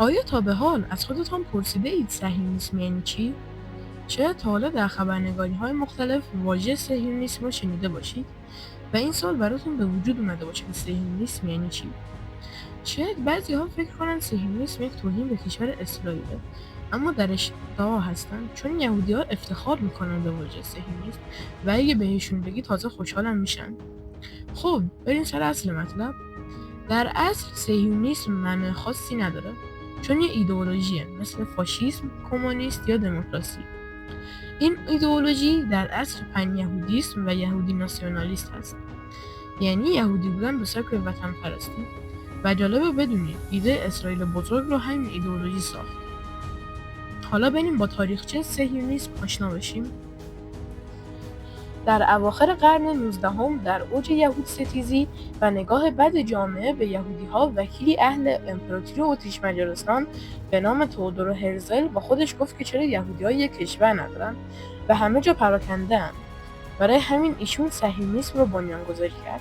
آیا تا به حال از خودتان پرسیده اید صهیونیسم یعنی چی؟ شاید تا حالا در خبرنگاری‌های مختلف واژه صهیونیسم رو شنیده باشید و این سوال براتون به وجود اومده باشه که صهیونیسم یعنی چی؟ شاید بعضی‌ها فکر کنن صهیونیسم یک توهین به کشور اسرائیله، اما در اشتباه هستن، چون یهودی‌ها افتخار میکنن به واژه صهیونیسم و اگه بهشون بگی تازه خوشحالم میشن. خب بریم سر اصل مطلب. در اصل صهیونیسم معنی خاصی نداره، چون یه ایدئولوژیه مثل فاشیسم، کمونیست یا دموکراسی. این ایدئولوژی در اصل پن یهودیسم و یهودی ناسیونالیست هست، یعنی یهودی بودن به سبک وطن پرستی. و جالبه بدونید ایده اسرائیل بزرگ رو همین ایدئولوژی ساخت. حالا بریم با تاریخچه صهیونیسم آشنا بشیم. در اواخر قرن 19 در اوج یهود ستیزی و نگاه بد جامعه به یهودی‌ها، وکیلی اهل امپراتوری اتریش مجارستان به نام تئودور هرزل با خودش گفت که چرا یهودی‌ها یک کشور ندارن و همه جا پراکنده‌اند. برای همین ایشون صهیونیسم رو بنیانگذاری کرد.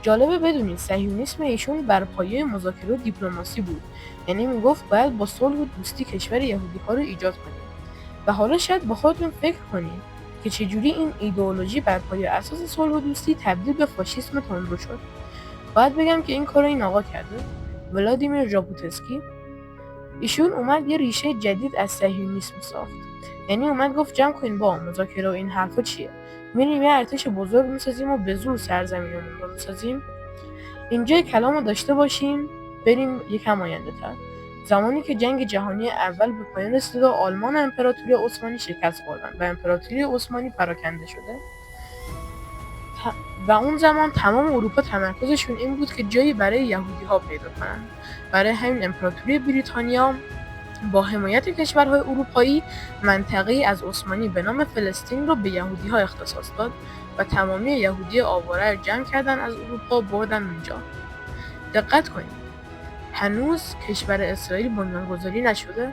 جالبه بدونید صهیونیسم ایشون بر پایه مذاکره و دیپلماسی بود، یعنی میگفت باید با صلح و دوستی کشور یهودی‌ها رو ایجاد کنیم. و حالا شاید با خودتون فکر کنید که چجوری این ایدئولوژی بر پایه اساس صلح و دوستی تبدیل به فاشیسم تندرو شد. باید بگم که این کارو این آقا کرده، ولادیمیر ژابوتسکی. ایشون اومد یه ریشه جدید از صهیونیسم ساخت. یعنی اومد گفت جمع کنین با مذاکره و این حرفا چیه؟ میریم یه ارتش بزرگ میسازیم و به زور سرزمینمون رو میسازیم. اینجا کلامو داشته باشیم بریم یکم آینده‌تر. زمانی که جنگ جهانی اول به پایان رسید و آلمان و امپراتوری عثمانی شکست خوردن و امپراتوری عثمانی پراکنده شده و اون زمان تمام اروپا تمرکزشون این بود که جایی برای یهودی‌ها پیدا کنن. برای همین امپراتوری بریتانیا با حمایت کشورهای اروپایی منطقه‌ای از عثمانی به نام فلسطین رو به یهودی‌ها اختصاص داد و تمامی یهودی آواره رو جمع کردن از اروپا بردن اونجا. دقت کنید، هنوز کشور اسرائیل بنیانگذاری نشده.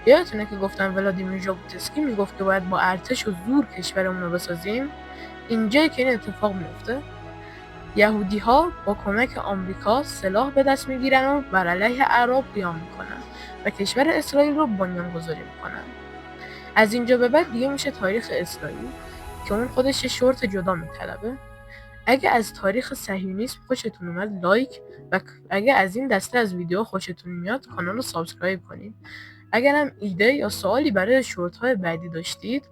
یادتونه که گفتم ولادیمیر ژابوتسکی میگفت که باید با ارتش و زور کشورمون رو بسازیم؟ اینجایی که این اتفاق میفته. یهودی‌ها با کمک آمریکا سلاح به دست میگیرن و بر علیه اعراب قیام میکنن و کشور اسرائیل رو بنیانگذاری میکنن. از اینجا به بعد دیگه میشه تاریخ اسرائیل که اون خودش یه شورت جدا میطلبه. اگه از تاریخ صهیونیسم خوشتون اومد لایک و اگه از این دسته از ویدیو خوشتون میاد کانال رو سابسکرایب کنید. اگرم ایده یا سوالی برای شورت های بعدی داشتید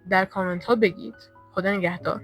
در کامنت ها بگید. خدا نگهدار.